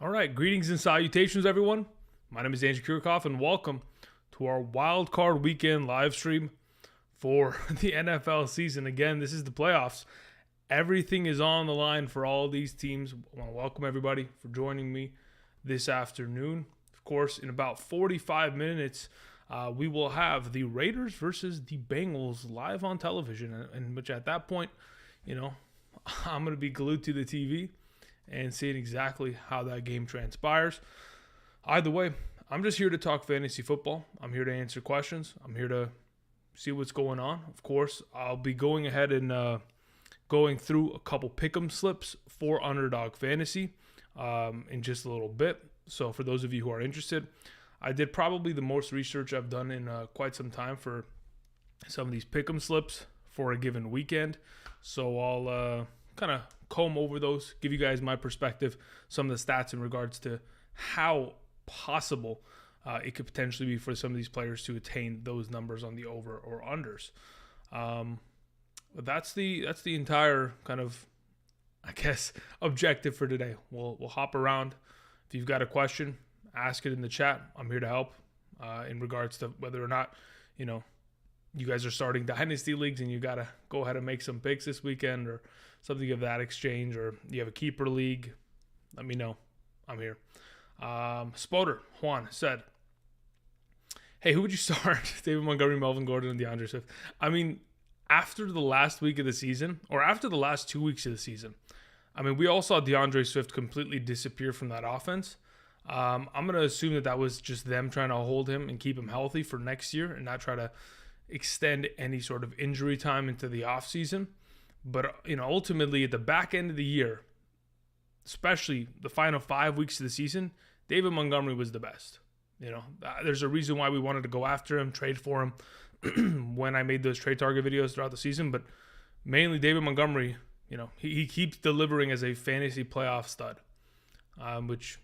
All right, greetings and salutations, everyone. My name is Andrew Kirchhoff, and welcome to our Wild Card Weekend live stream for the NFL season. Again, this is the playoffs. Everything is on the line for all these teams. I want to welcome everybody for joining me this afternoon. Of course, in about 45 minutes, we will have the Raiders versus the Bengals live on television, and which at that point, I'm going to be glued to the TV and seeing exactly how that game transpires. Either way, I'm just here to talk fantasy football. I'm here to answer questions. I'm here to see what's going on. Of course, I'll be going ahead and going through a couple pick'em slips for Underdog Fantasy in just a little bit. So for those of you who are interested, I did probably the most research I've done in quite some time for some of these pick'em slips for a given weekend. So I'll kind of comb over those, give you guys my perspective, some of the stats in regards to how possible it could potentially be for some of these players to attain those numbers on the over or unders. But that's the entire kind of, I guess, objective for today. We'll hop around. If you've got a question, ask it in the chat. I'm here to help in regards to whether or not, you guys are starting dynasty leagues and you got to go ahead and make some picks this weekend or something of that exchange, or you have a keeper league, let me know. I'm here. Spoder Juan said, hey, who would you start? David Montgomery, Melvin Gordon, and DeAndre Swift. I mean, after the last week of the season, or after the last 2 weeks of the season, we all saw DeAndre Swift completely disappear from that offense. I'm going to assume that was just them trying to hold him and keep him healthy for next year and not try to extend any sort of injury time into the offseason. But, ultimately at the back end of the year, especially the final 5 weeks of the season, David Montgomery was the best. There's a reason why we wanted to go after him, trade for him when I made those trade target videos throughout the season. But mainly David Montgomery, he keeps delivering as a fantasy playoff stud, which,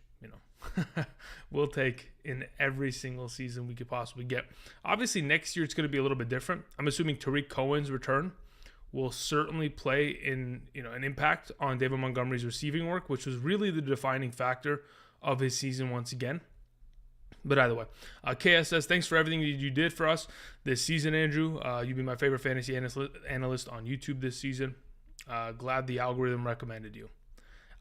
we'll take in every single season we could possibly get. Obviously, next year it's going to be a little bit different. I'm assuming Tariq Cohen's return will certainly play in an impact on David Montgomery's receiving work, which was really the defining factor of his season once again. But either way, KS says, thanks for everything that you did for us this season, Andrew. You've been my favorite fantasy analyst on YouTube this season. Glad the algorithm recommended you.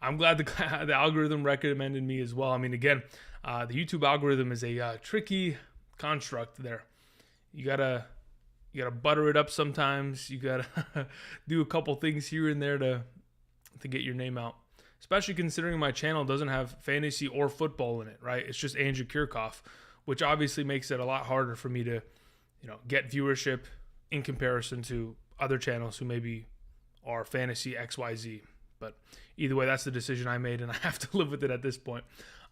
I'm glad the algorithm recommended me as well. Again, the YouTube algorithm is a tricky construct there. You gotta butter it up sometimes. You gotta do a couple things here and there to get your name out. Especially considering my channel doesn't have fantasy or football in it, right? It's just Andrew Kirchhoff, which obviously makes it a lot harder for me to, get viewership in comparison to other channels who maybe are fantasy XYZ. But either way, that's the decision I made, and I have to live with it at this point.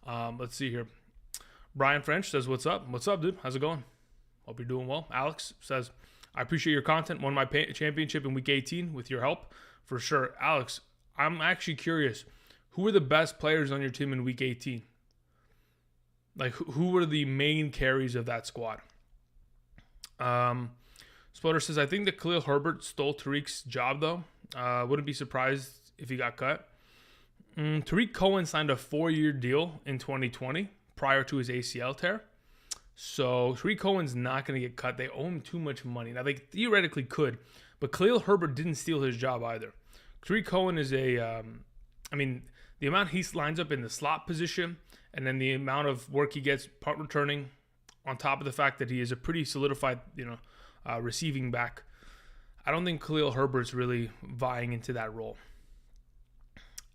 Let's see here. Brian French says, what's up? What's up, dude? How's it going? Hope you're doing well. Alex says, I appreciate your content. Won my championship in week 18 with your help. For sure. Alex, I'm actually curious. Who were the best players on your team in week 18? Like, who were the main carries of that squad? Spotter says, I think that Khalil Herbert stole Tariq's job, though. Wouldn't be surprised if he got cut. Tariq Cohen signed a 4-year deal in 2020 prior to his ACL tear. So Tariq Cohen's not going to get cut. They owe him too much money. Now, they theoretically could, but Khalil Herbert didn't steal his job either. Tariq Cohen is the amount he lines up in the slot position and then the amount of work he gets punt returning on top of the fact that he is a pretty solidified, receiving back. I don't think Khalil Herbert's really vying into that role.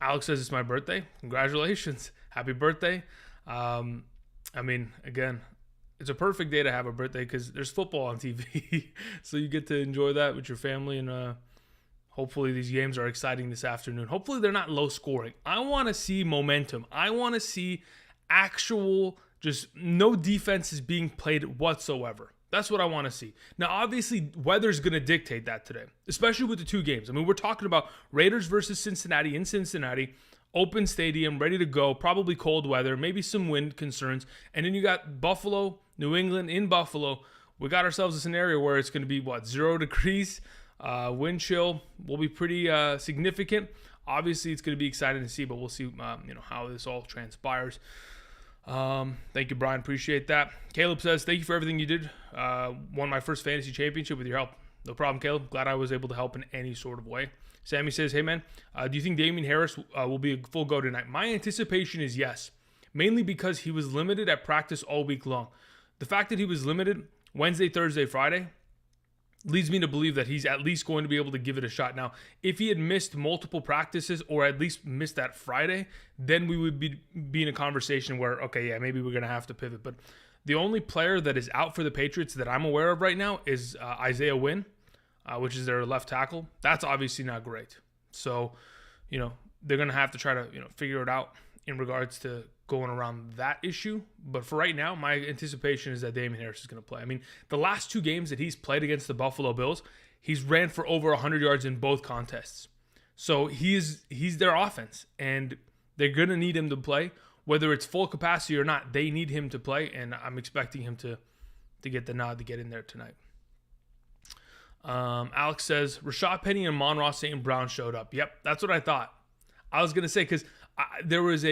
Alex says it's my birthday. Congratulations. Happy birthday. Again, it's a perfect day to have a birthday because there's football on TV. So you get to enjoy that with your family, and hopefully these games are exciting this afternoon. Hopefully they're not low scoring. I want to see momentum. I want to see actual, just no defenses being played whatsoever. That's what I want to see. Now, obviously, weather's going to dictate that today, especially with the two games. We're talking about Raiders versus Cincinnati in Cincinnati, open stadium, ready to go, probably cold weather, maybe some wind concerns. And then you got Buffalo, New England in Buffalo. We got ourselves a scenario where it's going to be, 0 degrees? Wind chill will be pretty significant. Obviously, it's going to be exciting to see, but we'll see how this all transpires. Thank you, Brian. Appreciate that. Caleb says, thank you for everything you did. Won my first fantasy championship with your help. No problem, Caleb. Glad I was able to help in any sort of way. Sammy says, hey, man, do you think Damien Harris will be a full go tonight? My anticipation is yes, mainly because he was limited at practice all week long. The fact that he was limited Wednesday, Thursday, Friday leads me to believe that he's at least going to be able to give it a shot. Now, if he had missed multiple practices or at least missed that Friday, then we would be in a conversation where, okay, yeah, maybe we're going to have to pivot. But the only player that is out for the Patriots that I'm aware of right now is Isaiah Wynn, which is their left tackle. That's obviously not great. So, they're going to have to try to, figure it out in regards to going around that issue. But for right now, my anticipation is that Damien Harris is going to play. I mean, the last two games that he's played against the Buffalo Bills, he's ran for over 100 yards in both contests. So he's their offense, and they're going to need him to play. Whether it's full capacity or not, they need him to play, and I'm expecting him to get the nod to get in there tonight. Alex says, Rashad Penny and Amon-Ra St. Brown showed up. Yep, that's what I thought. I was going to say, because there was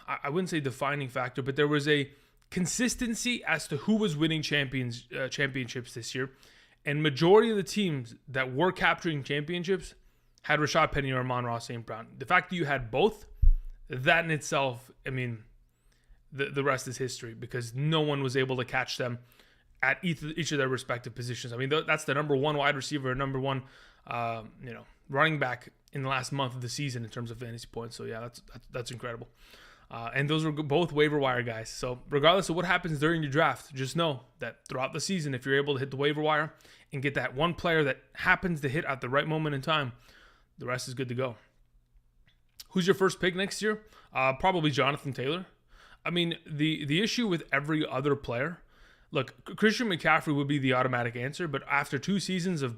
I wouldn't say defining factor, but there was a consistency as to who was winning championships this year. And majority of the teams that were capturing championships had Rashad Penny or Amon-Ra St. Brown. The fact that you had both, that in itself, I mean, the rest is history, because no one was able to catch them at each of their respective positions. I mean, that's the number one wide receiver, number one, running back in the last month of the season in terms of fantasy points. So yeah, that's incredible. And those were both waiver wire guys. So regardless of what happens during your draft, just know that throughout the season, if you're able to hit the waiver wire and get that one player that happens to hit at the right moment in time, the rest is good to go. Who's your first pick next year? Probably Jonathan Taylor. I mean, the issue with every other player, look, Christian McCaffrey would be the automatic answer, but after 2 seasons of,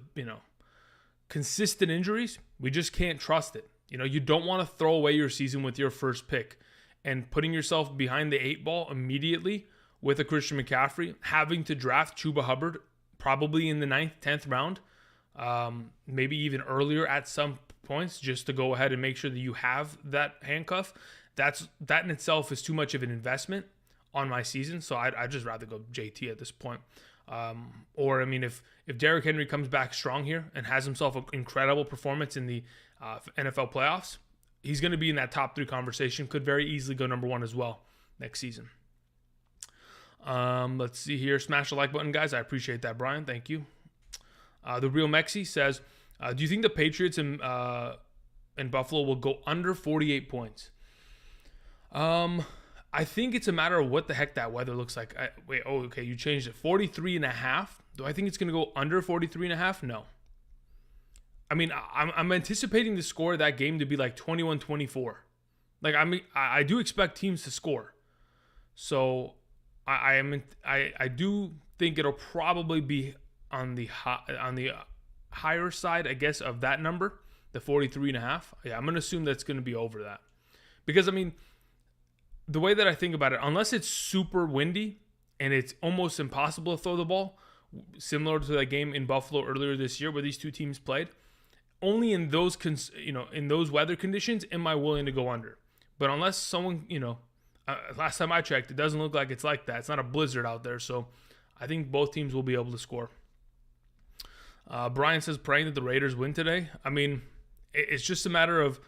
consistent injuries, we just can't trust it. You don't want to throw away your season with your first pick and putting yourself behind the 8 ball immediately with a Christian McCaffrey, having to draft Chuba Hubbard probably in the 9th, 10th round, maybe even earlier at some points, just to go ahead and make sure that you have that handcuff. That in itself is too much of an investment on my season, so I'd just rather go JT at this point. Or, I mean, if Derrick Henry comes back strong here and has himself an incredible performance in the NFL playoffs, he's going to be in that top 3 conversation. Could very easily go number 1 as well next season. Let's see here. Smash the like button, guys. I appreciate that, Brian. Thank you. The Real Mexi says, do you think the Patriots in Buffalo will go under 48 points? I think it's a matter of what the heck that weather looks like. Okay, you changed it. 43.5. Do I think it's going to go under 43.5? No. I mean, I'm anticipating the score of that game to be like 21-24. Like, I do expect teams to score. So I do think it'll probably be on the higher side, I guess, of that number, the 43.5. Yeah, I'm going to assume that's going to be over that. Because, I mean, the way that I think about it, unless it's super windy and it's almost impossible to throw the ball, similar to that game in Buffalo earlier this year where these two teams played, only in those in those weather conditions am I willing to go under. But unless someone, last time I checked, it doesn't look like it's like that. It's not a blizzard out there, so I think both teams will be able to score. Brian says praying that the Raiders win today. I mean, it's just a matter of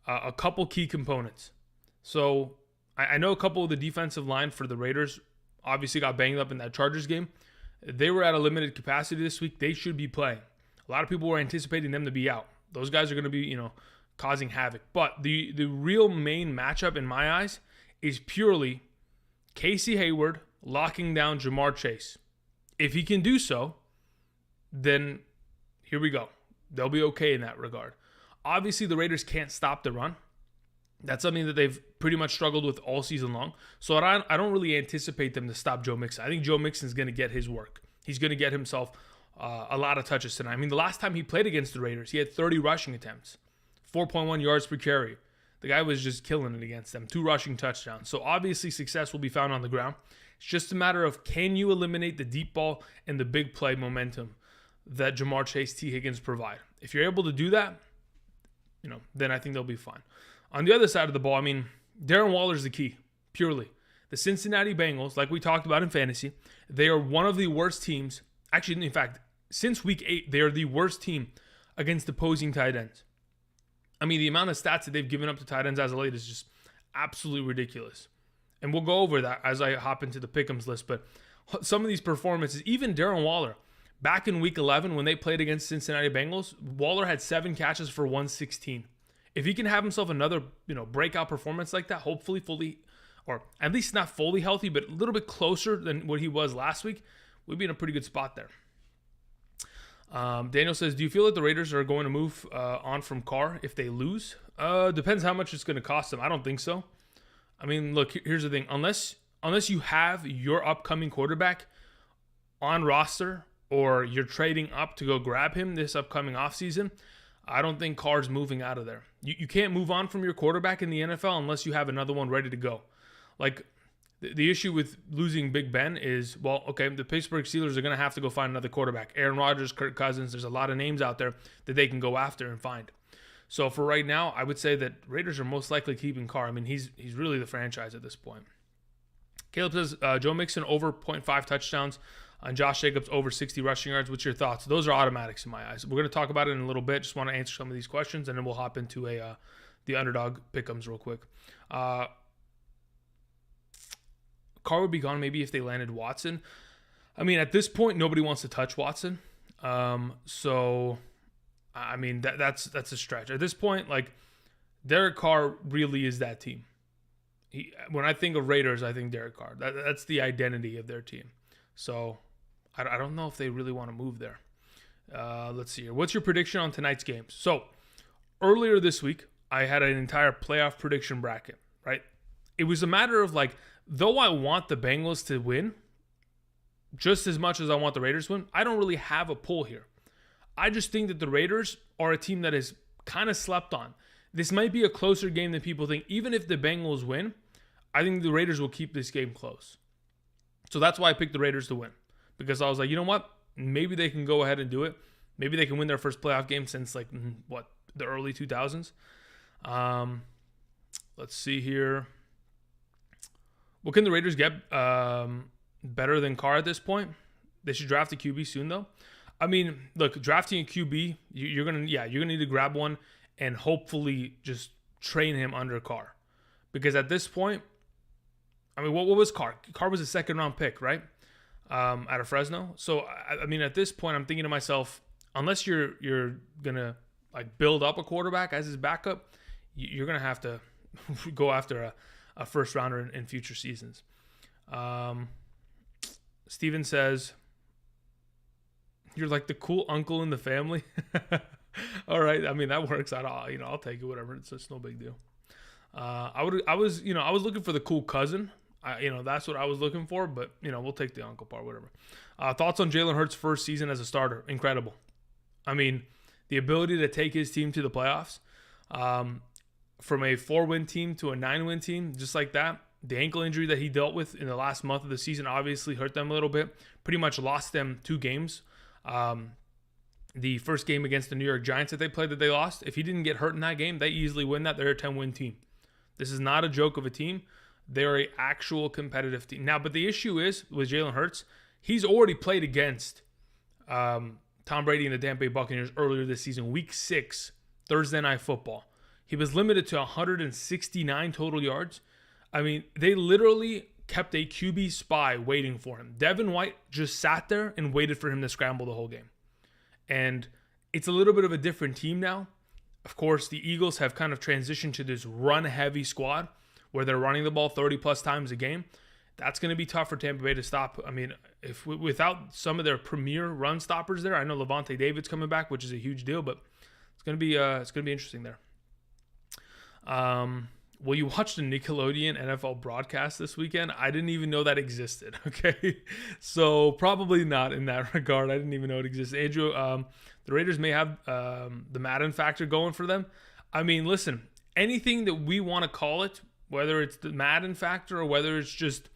a couple key components. So I know a couple of the defensive line for the Raiders obviously got banged up in that Chargers game. They were at a limited capacity this week. They should be playing. A lot of people were anticipating them to be out. Those guys are going to be, causing havoc. But the real main matchup in my eyes is purely Casey Hayward locking down Jamar Chase. If he can do so, then here we go. They'll be okay in that regard. Obviously, the Raiders can't stop the run. That's something that they've pretty much struggled with all season long. So I don't really anticipate them to stop Joe Mixon. I think Joe Mixon is going to get his work. He's going to get himself a lot of touches tonight. I mean, the last time he played against the Raiders, he had 30 rushing attempts, 4.1 yards per carry. The guy was just killing it against them. 2 rushing touchdowns. So obviously success will be found on the ground. It's just a matter of, can you eliminate the deep ball and the big play momentum that Jamar Chase, T. Higgins provide. If you're able to do that, then I think they'll be fine. On the other side of the ball, I mean, Darren Waller's the key, purely. The Cincinnati Bengals, like we talked about in fantasy, they are one of the worst teams. Actually, in fact, since week 8, they are the worst team against opposing tight ends. I mean, the amount of stats that they've given up to tight ends as of late is just absolutely ridiculous. And we'll go over that as I hop into the pick'ems list. But some of these performances, even Darren Waller, back in week 11 when they played against Cincinnati Bengals, Waller had 7 catches for 116. If he can have himself another, breakout performance like that, hopefully fully, or at least not fully healthy, but a little bit closer than what he was last week, we'd be in a pretty good spot there. Daniel says, do you feel that the Raiders are going to move on from Carr if they lose? Depends how much it's going to cost them. I don't think so. I mean, look, here's the thing. Unless you have your upcoming quarterback on roster or you're trading up to go grab him this upcoming offseason, I don't think Carr's moving out of there. You can't move on from your quarterback in the NFL unless you have another one ready to go. Like, the issue with losing Big Ben is, the Pittsburgh Steelers are going to have to go find another quarterback. Aaron Rodgers, Kirk Cousins, there's a lot of names out there that they can go after and find. So for right now, I would say that Raiders are most likely keeping Carr. I mean, he's really the franchise at this point. Caleb says, Joe Mixon over 0.5 touchdowns and Josh Jacobs over 60 rushing yards. What's your thoughts? Those are automatics in my eyes. We're going to talk about it in a little bit. Just want to answer some of these questions, and then we'll hop into the underdog pick'ems real quick. Carr would be gone maybe if they landed Watson. I mean, at this point, nobody wants to touch Watson. So, I mean, that's a stretch. At this point, like, Derek Carr really is that team. When I think of Raiders, I think Derek Carr. That's the identity of their team. So, I don't know if they really want to move there. Let's see here. What's your prediction on tonight's games? So, earlier this week, I had an entire playoff prediction bracket, right? It was a matter of, like, though I want the Bengals to win just as much as I want the Raiders to win, I don't really have a pull here. I just think that the Raiders are a team that is kind of slept on. This might be a closer game than people think. Even if the Bengals win, I think the Raiders will keep this game close. So that's why I picked the Raiders to win. Because I was like, you know what? Maybe they can go ahead and do it. Maybe they can win their first playoff game since, like, the early 2000s. Let's see here. What can the Raiders get better than Carr at this point? They should draft a QB soon, though. I mean, look, drafting a QB, you're gonna need to grab one and hopefully just train him under Carr, because at this point, I mean, what was Carr? Carr was a second-round pick, right? Out of Fresno. So I mean, at this point, I'm thinking to myself, unless you're gonna like build up a quarterback as his backup, you're gonna have to go after a first rounder in future seasons. Steven says, you're like the cool uncle in the family. All right. I mean, that works out. I'll take it, whatever. It's no big deal. I was looking for the cool cousin. That's what I was looking for, but we'll take the uncle part, whatever. Thoughts on Jalen Hurts' first season as a starter? Incredible. I mean, the ability to take his team to the playoffs, from a 4-win team to a 9-win team, just like that. The ankle injury that he dealt with in the last month of the season obviously hurt them a little bit. Pretty much lost them 2 games. The first game against the New York Giants that they played that they lost, if he didn't get hurt in that game, they easily win that. They're a 10-win team. This is not a joke of a team. They're an actual competitive team. Now, but the issue is with Jalen Hurts, he's already played against Tom Brady and the Tampa Bay Buccaneers earlier this season, week 6, Thursday Night Football. He was limited to 169 total yards. I mean, they literally kept a QB spy waiting for him. Devin White just sat there and waited for him to scramble the whole game. And it's a little bit of a different team now. Of course, the Eagles have kind of transitioned to this run-heavy squad where they're running the ball 30-plus times a game. That's going to be tough for Tampa Bay to stop. I mean, if without some of their premier run stoppers there, I know Levante David's coming back, which is a huge deal, but it's going to be interesting there. Well, you watched the Nickelodeon NFL broadcast this weekend. I didn't even know that existed. Okay. So probably not in that regard. I didn't even know it existed. Andrew, the Raiders may have, the Madden factor going for them. I mean, listen, anything that we want to call it, whether it's the Madden factor or whether it's just,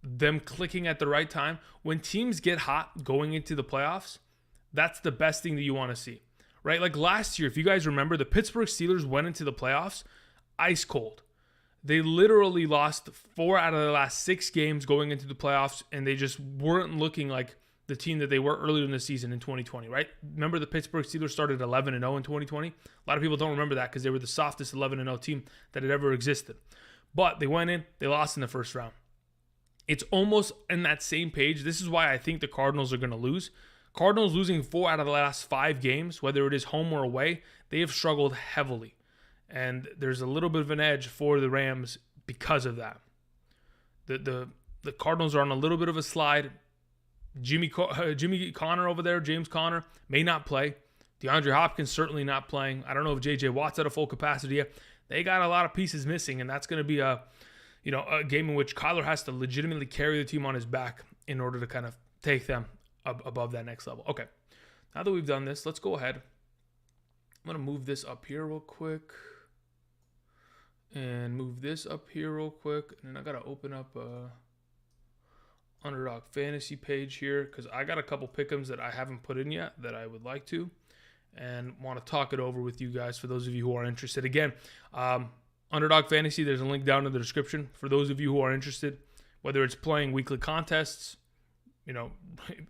them clicking at the right time. When teams get hot going into the playoffs, that's the best thing that you want to see, right? Like last year, if you guys remember, the Pittsburgh Steelers went into the playoffs ice cold. They literally lost 4 out of the last 6 games going into the playoffs, and they just weren't looking like the team that they were earlier in the season in 2020, right? Remember the Pittsburgh Steelers started 11-0 in 2020? A lot of people don't remember that because they were the softest 11-0 team that had ever existed. But they went in, they lost in the first round. It's almost in that same page. This is why I think the Cardinals are going to lose. Cardinals losing 4 out of the last 5 games, whether it is home or away, they have struggled heavily. And there's a little bit of an edge for the Rams because of that. The Cardinals are on a little bit of a slide. Jimmy Conner over there, James Conner, may not play. DeAndre Hopkins certainly not playing. I don't know if J.J. Watt's at a full capacity yet. They got a lot of pieces missing, and that's going to be a game in which Kyler has to legitimately carry the team on his back in order to kind of take them above that next level. Okay, now that we've done this, let's go ahead. I'm going to move this up here real quick. And move this up here real quick. And then I got to open up a Underdog Fantasy page here because I got a couple pick'ems that I haven't put in yet that I would like to and want to talk it over with you guys for those of you who are interested. Again, Underdog Fantasy, there's a link down in the description for those of you who are interested, whether it's playing weekly contests,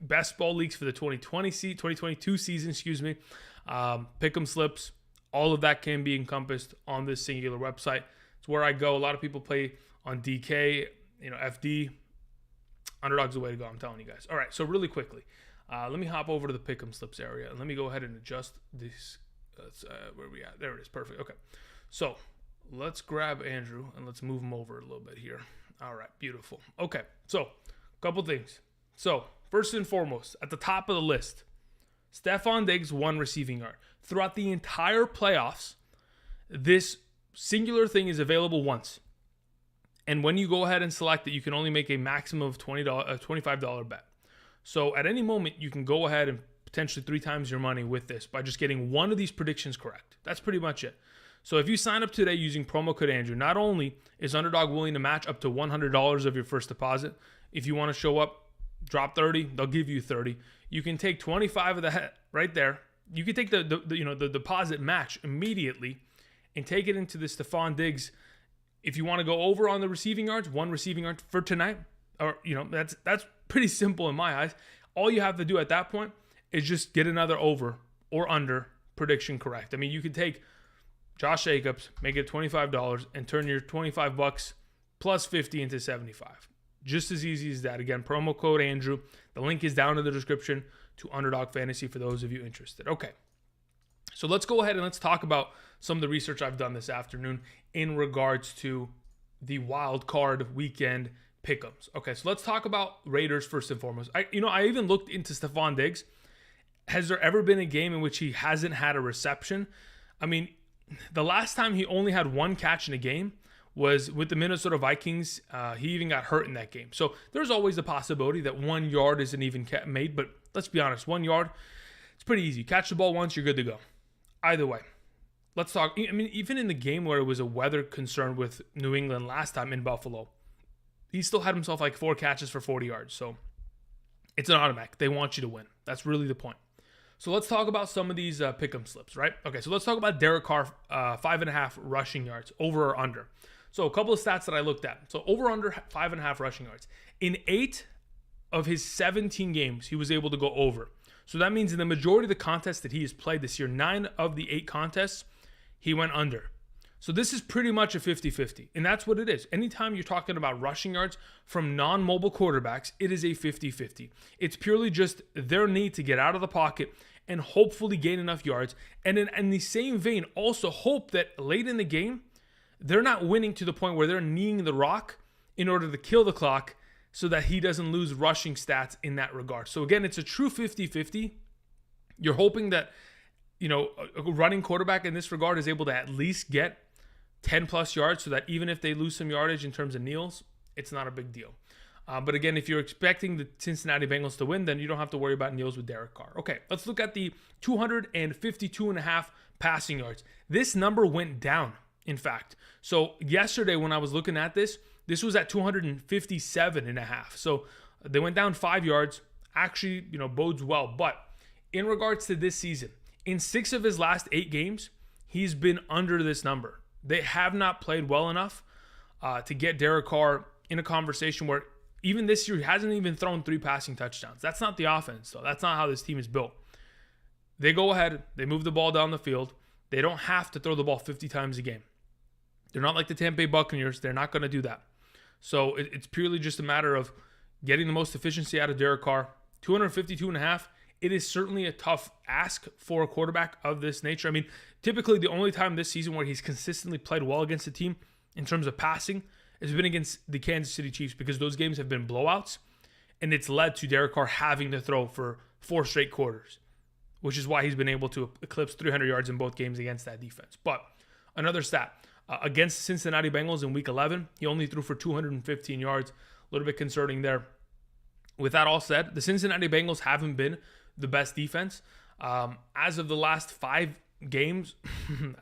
best ball leagues for the 2022 season, pick'em slips. All of that can be encompassed on this singular website. It's where I go. A lot of people play on DK, FD. Underdog's the way to go, I'm telling you guys. All right, so really quickly, let me hop over to the pick'em slips area, and let me go ahead and adjust this. Where are we at? There it is. Perfect. Okay, so let's grab Andrew, and let's move him over a little bit here. All right, beautiful. Okay, so a couple things. So first and foremost, at the top of the list, Stefon Diggs, 1 receiving yard. Throughout the entire playoffs, this singular thing is available once. And when you go ahead and select it, you can only make a maximum of $25 bet. So at any moment, you can go ahead and potentially 3 times your money with this by just getting one of these predictions correct. That's pretty much it. So if you sign up today using promo code Andrew, not only is Underdog willing to match up to $100 of your first deposit, if you want to show up, drop 30, they'll give you 30. You can take 25 of that right there. You can take the deposit match immediately and take it into the Stefon Diggs. If you want to go over on the receiving yards, 1 receiving yard for tonight, or that's pretty simple in my eyes. All you have to do at that point is just get another over or under prediction correct. I mean, you could take Josh Jacobs, make it $25, and turn your $25 plus 50 into 75. Just as easy as that. Again, promo code Andrew. The link is down in the description to Underdog Fantasy for those of you interested. Okay, so let's go ahead and let's talk about some of the research I've done this afternoon in regards to the wild card weekend pick'ems. Okay, so let's talk about Raiders first and foremost. I even looked into Stefon Diggs. Has there ever been a game in which he hasn't had a reception? I mean, the last time he only had 1 catch in a game was with the Minnesota Vikings. He even got hurt in that game. So there's always the possibility that 1 yard isn't even made. But let's be honest, 1 yard, it's pretty easy. Catch the ball once, you're good to go. Either way, let's talk. I mean, even in the game where it was a weather concern with New England last time in Buffalo, he still had himself like 4 catches for 40 yards. So it's an automatic. They want you to win. That's really the point. So let's talk about some of these pick'em slips, right? Okay, so let's talk about Derek Carr, 5.5 rushing yards, over or under. So a couple of stats that I looked at. So over under 5.5 rushing yards. In 8 of his 17 games, he was able to go over. So that means in the majority of the contests that he has played this year, 9 of the 8 contests, he went under. So this is pretty much a 50-50. And that's what it is. Anytime you're talking about rushing yards from non-mobile quarterbacks, it is a 50-50. It's purely just their need to get out of the pocket and hopefully gain enough yards. And in the same vein, also hope that late in the game, they're not winning to the point where they're kneeing the rock in order to kill the clock so that he doesn't lose rushing stats in that regard. So again, it's a true 50-50. You're hoping that, a running quarterback in this regard is able to at least get 10 plus yards so that even if they lose some yardage in terms of kneels, it's not a big deal. But again, if you're expecting the Cincinnati Bengals to win, then you don't have to worry about kneels with Derek Carr. Okay, let's look at the 252.5 passing yards. This number went down, in fact. So yesterday when I was looking at this This was at 257.5. So they went down 5 yards. Actually, bodes well. But in regards to this season, in 6 of his last 8 games, he's been under this number. They have not played well enough to get Derek Carr in a conversation where even this year he hasn't even thrown 3 passing touchdowns. That's not the offense, though. That's not how this team is built. They go ahead, they move the ball down the field. They don't have to throw the ball 50 times a game. They're not like the Tampa Bay Buccaneers. They're not going to do that. So it's purely just a matter of getting the most efficiency out of Derek Carr. 252.5. It is certainly a tough ask for a quarterback of this nature. I mean, typically the only time this season where he's consistently played well against a team in terms of passing has been against the Kansas City Chiefs, because those games have been blowouts, and it's led to Derek Carr having to throw for 4 straight quarters, which is why he's been able to eclipse 300 yards in both games against that defense. But another stat, against the Cincinnati Bengals in Week 11, he only threw for 215 yards. A little bit concerning there. With that all said, the Cincinnati Bengals haven't been the best defense. As of the last 5 games,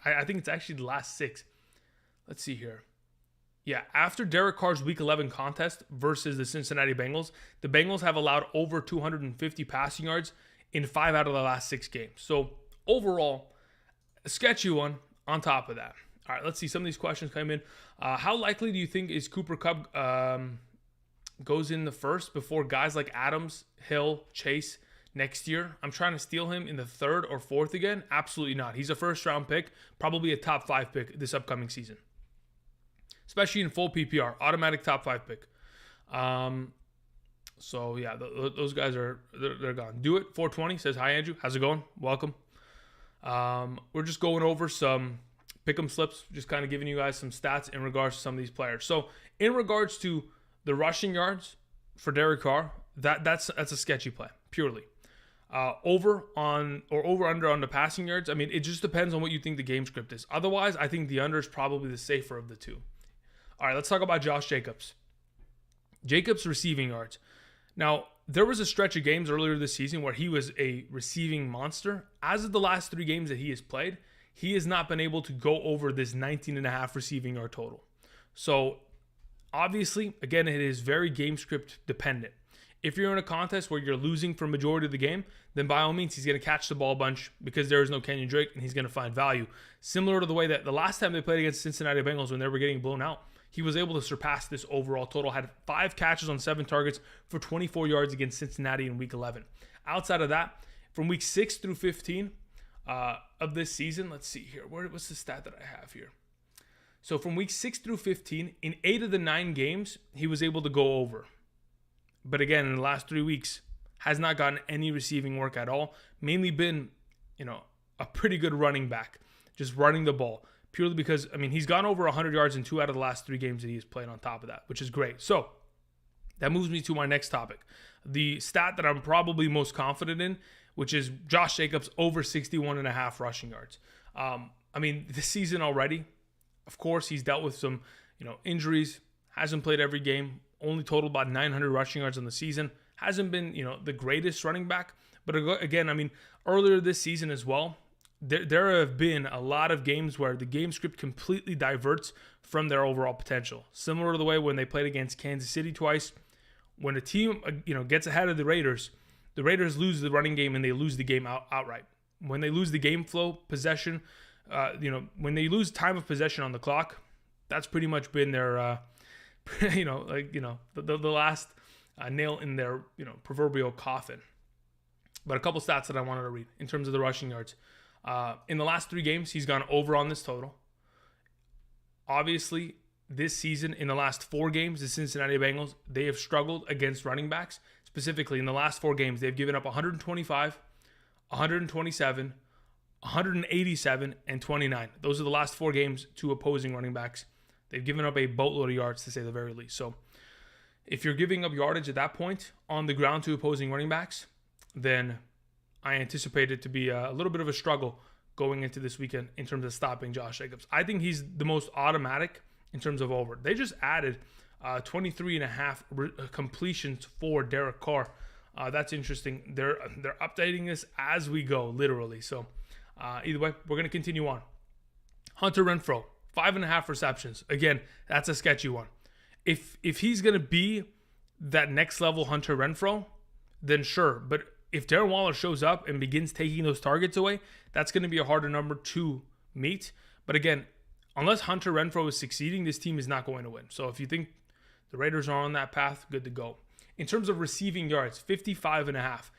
I think it's actually the last 6. Let's see here. Yeah, after Derek Carr's Week 11 contest versus the Cincinnati Bengals, the Bengals have allowed over 250 passing yards in 5 out of the last 6 games. So overall, a sketchy one on top of that. All right, let's see. Some of these questions come in. How likely do you think is Cooper Kupp goes in the first before guys like Adams, Hill, Chase next year? I'm trying to steal him in the 3rd or 4th again. Absolutely not. He's a first-round pick, probably a top 5 pick this upcoming season, especially in full PPR, automatic top 5 pick. So yeah, those guys they're gone. Do it 420 says, hi Andrew, how's it going? Welcome. We're just going over some pick'em slips, just kind of giving you guys some stats in regards to some of these players. So in regards to the rushing yards for Derek Carr, that's a sketchy play purely. Over under on the passing yards. I mean, it just depends on what you think the game script is. Otherwise, I think the under is probably the safer of the two. All right, let's talk about Josh Jacobs. Jacobs' receiving yards. Now, there was a stretch of games earlier this season where he was a receiving monster. As of the last 3 games that he has played, he has not been able to go over this 19.5 receiving yard total. So, obviously, again, it is very game script dependent. If you're in a contest where you're losing for majority of the game, then by all means, he's going to catch the ball a bunch because there is no Kenyon Drake, and he's going to find value. Similar to the way that the last time they played against Cincinnati Bengals when they were getting blown out, he was able to surpass this overall total, had 5 catches on 7 targets for 24 yards against Cincinnati in Week 11. Outside of that, from Week 6 through 15 of this season, let's see here. What's the stat that I have here? So from Week 6 through 15, in 8 of the 9 games, he was able to go over. But again, in the last 3 weeks, has not gotten any receiving work at all. Mainly been, a pretty good running back, just running the ball. Purely because, he's gone over 100 yards in 2 out of the last 3 games that he has played on top of that, which is great. So that moves me to my next topic. The stat that I'm probably most confident in, which is Josh Jacobs over 61.5 rushing yards. This season already, of course, he's dealt with some, injuries, hasn't played every game, only totaled about 900 rushing yards on the season. Hasn't been, the greatest running back. But again, earlier this season as well, there have been a lot of games where the game script completely diverts from their overall potential. Similar to the way when they played against Kansas City twice, when a team, gets ahead of the Raiders lose the running game and they lose the game outright. When they lose the game flow, possession, when they lose time of possession on the clock, that's pretty much been their, the last nail in their, proverbial coffin. But a couple stats that I wanted to read in terms of the rushing yards. In the last 3 games, he's gone over on this total. Obviously, this season, in the last 4 games, the Cincinnati Bengals, they have struggled against running backs. Specifically, in the last 4 games, they've given up 125, 127, 187, and 29. Those are the last 4 games to opposing running backs. They've given up a boatload of yards, to say the very least. So, if you're giving up yardage at that point on the ground to opposing running backs, then I anticipate it to be a little bit of a struggle going into this weekend in terms of stopping Josh Jacobs. I think he's the most automatic in terms of over. They just added 23.5 completions for Derek Carr. That's interesting. They're updating this as we go, literally. So either way, we're going to continue on. Hunter Renfrow, 5.5 receptions. Again, that's a sketchy one. If he's going to be that next level Hunter Renfrow, then sure. But if Darren Waller shows up and begins taking those targets away, that's going to be a harder number to meet. But again, unless Hunter Renfrow is succeeding, this team is not going to win. So if you think the Raiders are on that path, good to go. In terms of receiving yards, 55.5.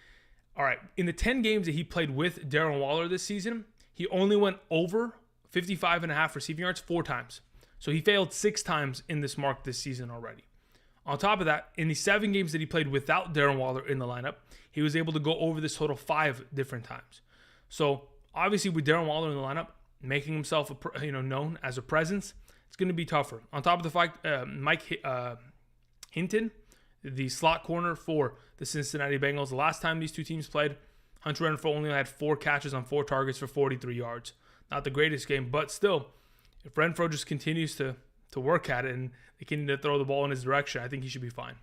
All right, in the 10 games that he played with Darren Waller this season, he only went over 55.5 receiving yards 4 times. So he failed 6 times in this mark this season already. On top of that, in the 7 games that he played without Darren Waller in the lineup, he was able to go over this total 5 different times. So obviously with Darren Waller in the lineup, making himself known as a presence, it's going to be tougher. On top of the fact, Mike Hinton, the slot corner for the Cincinnati Bengals, the last time these two teams played, Hunter Renfrow only had 4 catches on 4 targets for 43 yards. Not the greatest game, but still, if Renfrow just continues to work at it and they continue to throw the ball in his direction, I think he should be fine.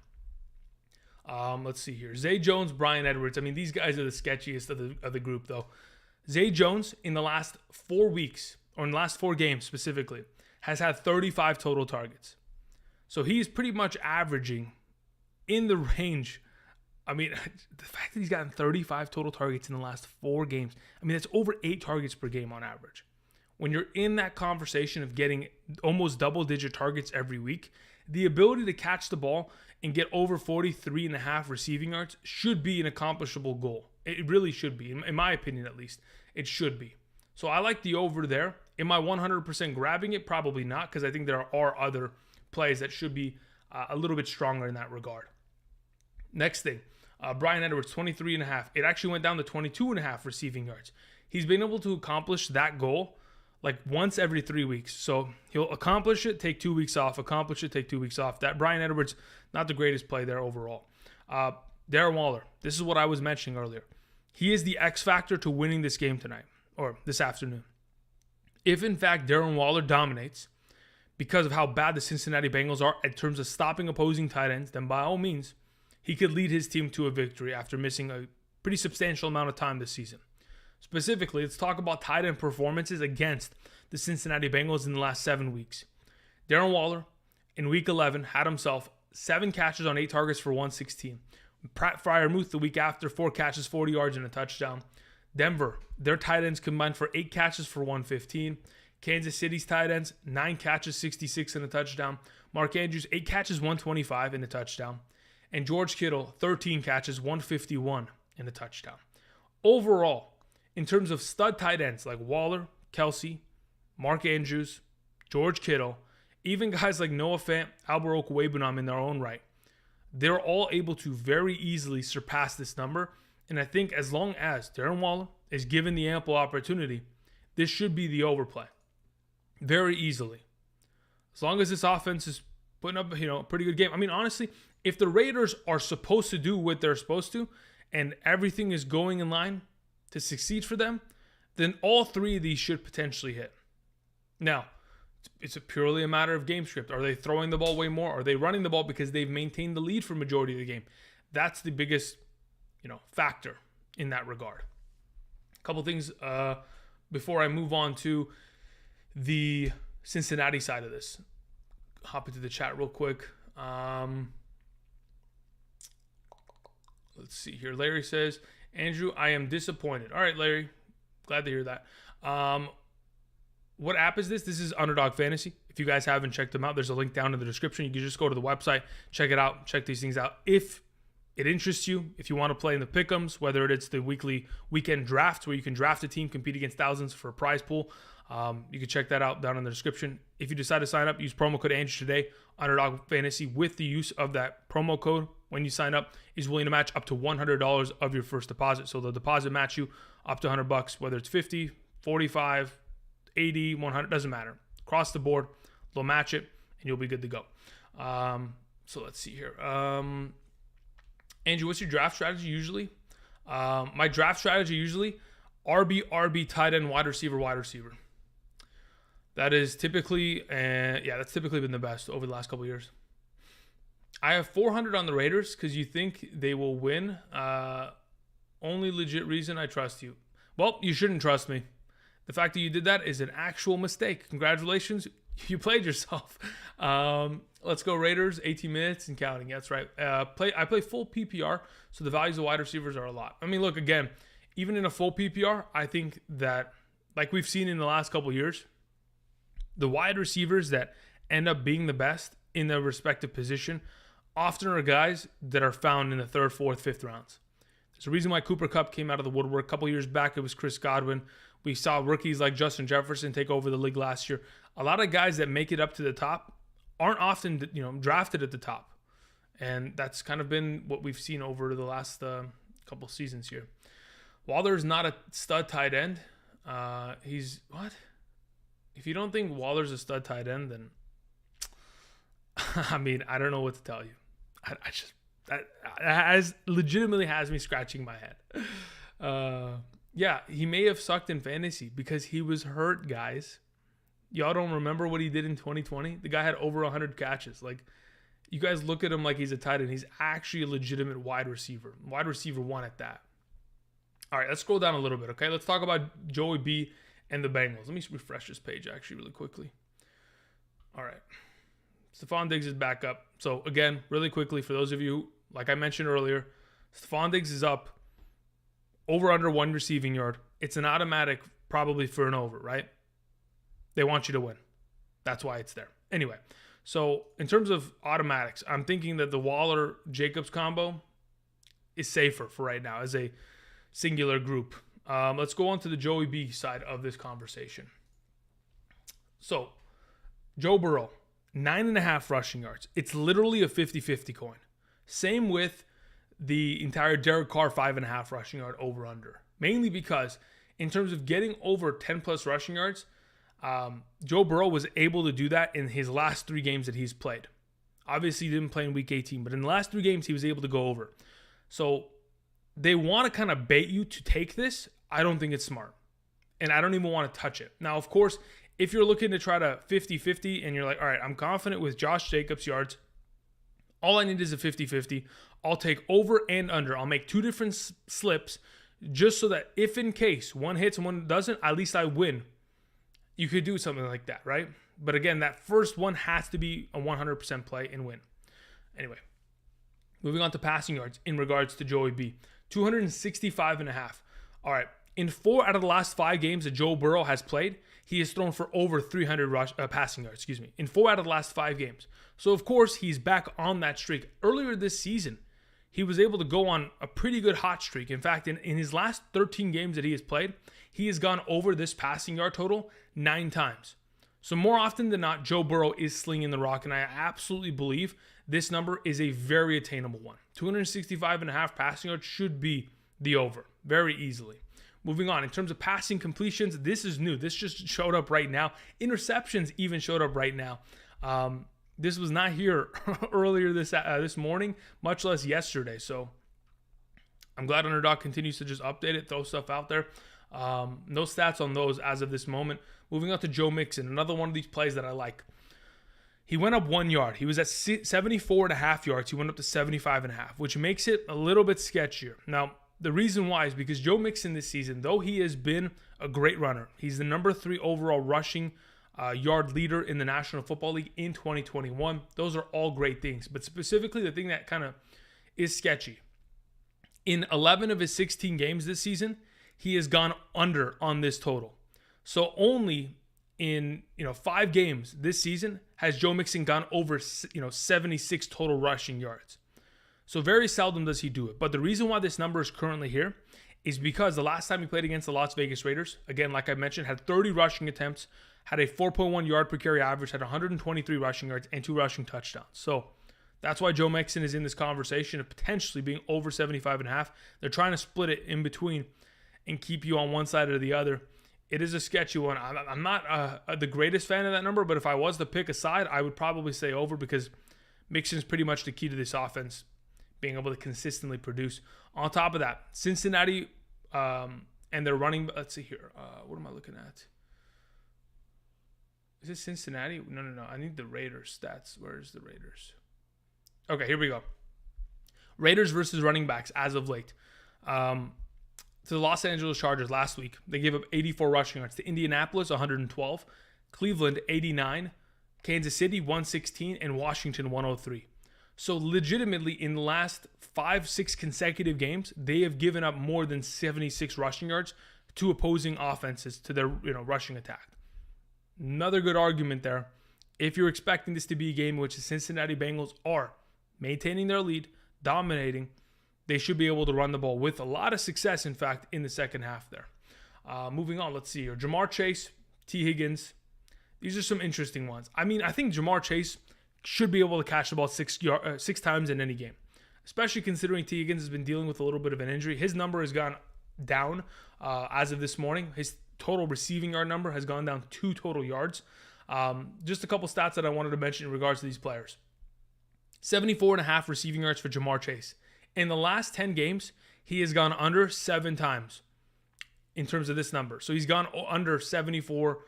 Let's see here. Zay Jones, Bryan Edwards. I mean, these guys are the sketchiest of the group, though. Zay Jones, in the last 4 weeks, or in the last 4 games specifically, has had 35 total targets. So he's pretty much averaging in the range. I mean, the fact that he's gotten 35 total targets in the last 4 games, I mean, that's over 8 targets per game on average. When you're in that conversation of getting almost double-digit targets every week, the ability to catch the ball and get over 43.5 receiving yards should be an accomplishable goal. It really should be, in my opinion at least. It should be. So I like the over there. Am I 100% grabbing it? Probably not, because I think there are other plays that should be a little bit stronger in that regard. Next thing, Bryan Edwards, 23.5. It actually went down to 22.5 receiving yards. He's been able to accomplish that goal like once every 3 weeks. So he'll accomplish it, take 2 weeks off, accomplish it, take 2 weeks off. That Bryan Edwards, not the greatest play there overall. Darren Waller, this is what I was mentioning earlier. He is the X factor to winning this game tonight, or this afternoon. If in fact Darren Waller dominates because of how bad the Cincinnati Bengals are in terms of stopping opposing tight ends, then by all means, he could lead his team to a victory after missing a pretty substantial amount of time this season. Specifically, let's talk about tight end performances against the Cincinnati Bengals in the last 7 weeks. Darren Waller, in Week 11, had himself 7 catches on 8 targets for 116. Pratt Freiermuth the week after, 4 catches, 40 yards, and a touchdown. Denver, their tight ends combined for 8 catches for 115. Kansas City's tight ends, 9 catches, 66, and a touchdown. Mark Andrews, 8 catches, 125, and a touchdown. And George Kittle, 13 catches, 151, and a touchdown. Overall, in terms of stud tight ends like Waller, Kelsey, Mark Andrews, George Kittle, even guys like Noah Fant, Albert Okwuegbunam in their own right, they're all able to very easily surpass this number. And I think as long as Darren Waller is given the ample opportunity, this should be the overplay. Very easily. As long as this offense is putting up, a pretty good game. I mean, honestly, if the Raiders are supposed to do what they're supposed to, and everything is going in line to succeed for them, then all 3 of these should potentially hit. Now, it's purely a matter of game script. Are they throwing the ball way more? Are they running the ball because they've maintained the lead for majority of the game? That's the biggest, factor in that regard. A couple things before I move on to the Cincinnati side of this. Hop into the chat real quick. Let's see here. Larry says, Andrew, I am disappointed. All right, Larry. Glad to hear that. What app is this? This is Underdog Fantasy. If you guys haven't checked them out, there's a link down in the description. You can just go to the website, check it out, check these things out. If it interests you, if you want to play in the pick'ems, whether it's the weekend drafts where you can draft a team, compete against thousands for a prize pool, you can check that out down in the description. If you decide to sign up, use promo code Andrew today, Underdog Fantasy, with the use of that promo code when you sign up, is willing to match up to $100 of your first deposit. So they'll deposit match you up to $100, whether it's 50, 45, 80, 100, doesn't matter. Across the board, they'll match it, and you'll be good to go. So let's see here. Andrew, what's your draft strategy usually? My draft strategy usually, RB, tight end, wide receiver. That is typically, that's typically been the best over the last couple of years. I have 400 on the Raiders because you think they will win. Only legit reason I trust you. Well, you shouldn't trust me. The fact that you did that is an actual mistake. Congratulations. You played yourself. Let's go Raiders, 18 minutes and counting. That's right. I play full PPR, so the values of wide receivers are a lot. I mean, look, again, even in a full PPR, I think that, like we've seen in the last couple years, the wide receivers that end up being the best in their respective position often are guys that are found in the 3rd, 4th, 5th rounds. There's a reason why Cooper Kupp came out of the woodwork. A couple years back, it was Chris Godwin. We saw rookies like Justin Jefferson take over the league last year. A lot of guys that make it up to the top aren't often, drafted at the top. And that's kind of been what we've seen over the last couple seasons here. Waller's not a stud tight end. He's what? If you don't think Waller's a stud tight end, then I mean, I don't know what to tell you. That legitimately has me scratching my head. Yeah, he may have sucked in fantasy because he was hurt, guys. Y'all don't remember what he did in 2020? The guy had over 100 catches. Like, you guys look at him like he's a tight end. He's actually a legitimate wide receiver. Wide receiver 1 at that. All right, let's scroll down a little bit, okay? Let's talk about Joey B and the Bengals. Let me refresh this page actually really quickly. All right. Stephon Diggs is back up. So, again, really quickly, for those of you, like I mentioned earlier, Stephon Diggs is up over under 1 receiving yard. It's an automatic probably for an over, right? They want you to win. That's why it's there. Anyway, so in terms of automatics, I'm thinking that the Waller-Jacobs combo is safer for right now as a singular group. Let's go on to the Joey B side of this conversation. So, Joe Burrow, 9.5 rushing yards. It's literally a 50-50 coin. Same with the entire Derek Carr 5.5 rushing yard over under. Mainly because in terms of getting over 10 plus rushing yards, Joe Burrow was able to do that in his last 3 games that he's played. Obviously, he didn't play in week 18, but in the last 3 games, he was able to go over. So they want to kind of bait you to take this. I don't think it's smart. And I don't even want to touch it. Now, of course, if you're looking to try to 50-50 and you're like, all right, I'm confident with Josh Jacobs' yards. All I need is a 50-50. I'll take over and under. I'll make 2 different slips just so that if in case one hits and one doesn't, at least I win. You could do something like that, right? But again, that first one has to be a 100% play and win. Anyway, moving on to passing yards in regards to Joey B. 265.5. All right. In 4 out of the last 5 games that Joe Burrow has played, he has thrown for over 300 passing yards, in 4 out of the last 5 games. So, of course, he's back on that streak. Earlier this season, he was able to go on a pretty good hot streak. In fact, in his last 13 games that he has played, he has gone over this passing yard total 9 times. So more often than not, Joe Burrow is slinging the rock, and I absolutely believe this number is a very attainable one. 265.5 passing yards should be the over very easily. Moving on, in terms of passing completions, this is new. This just showed up right now. Interceptions even showed up right now. This was not here earlier this morning, much less yesterday. So I'm glad Underdog continues to just update it, throw stuff out there. No stats on those as of this moment. Moving on to Joe Mixon, another one of these plays that I like. He went up 1 yard. He was at 74.5 yards. He went up to 75.5, which makes it a little bit sketchier. Now, the reason why is because Joe Mixon this season, though he has been a great runner, he's the number 3 overall rushing yard leader in the National Football League in 2021. Those are all great things. But specifically, the thing that kind of is sketchy. In 11 of his 16 games this season, he has gone under on this total. So only in 5 games this season has Joe Mixon gone over 76 total rushing yards. So very seldom does he do it. But the reason why this number is currently here is because the last time he played against the Las Vegas Raiders, again, like I mentioned, had 30 rushing attempts, had a 4.1 yard per carry average, had 123 rushing yards, and 2 rushing touchdowns. So that's why Joe Mixon is in this conversation of potentially being over 75.5. They're trying to split it in between and keep you on one side or the other. It is a sketchy one. I'm not the greatest fan of that number, but if I was to pick a side, I would probably say over because Mixon's pretty much the key to this offense, being able to consistently produce. On top of that, Cincinnati and their running, let's see here. What am I looking at? Is it Cincinnati? No. I need the Raiders stats. Where's the Raiders? Okay, here we go. Raiders versus running backs as of late. to the Los Angeles Chargers last week. They gave up 84 rushing yards. To Indianapolis, 112. Cleveland, 89. Kansas City, 116. And Washington, 103. So legitimately, in the last 5-6 consecutive games, they have given up more than 76 rushing yards to opposing offenses to their rushing attack. Another good argument there. If you're expecting this to be a game in which the Cincinnati Bengals are maintaining their lead, dominating, they should be able to run the ball with a lot of success, in fact, in the second half there. Moving on, let's see here. Ja'Marr Chase, T. Higgins. These are some interesting ones. I think Ja'Marr Chase should be able to catch the ball six times in any game, especially considering T. Higgins has been dealing with a little bit of an injury. His number has gone down as of this morning. His total receiving yard number has gone down 2 total yards. Just a couple stats that I wanted to mention in regards to these players. 74.5 receiving yards for Ja'Marr Chase. In the last 10 games, he has gone under 7 times in terms of this number. So he's gone under 74,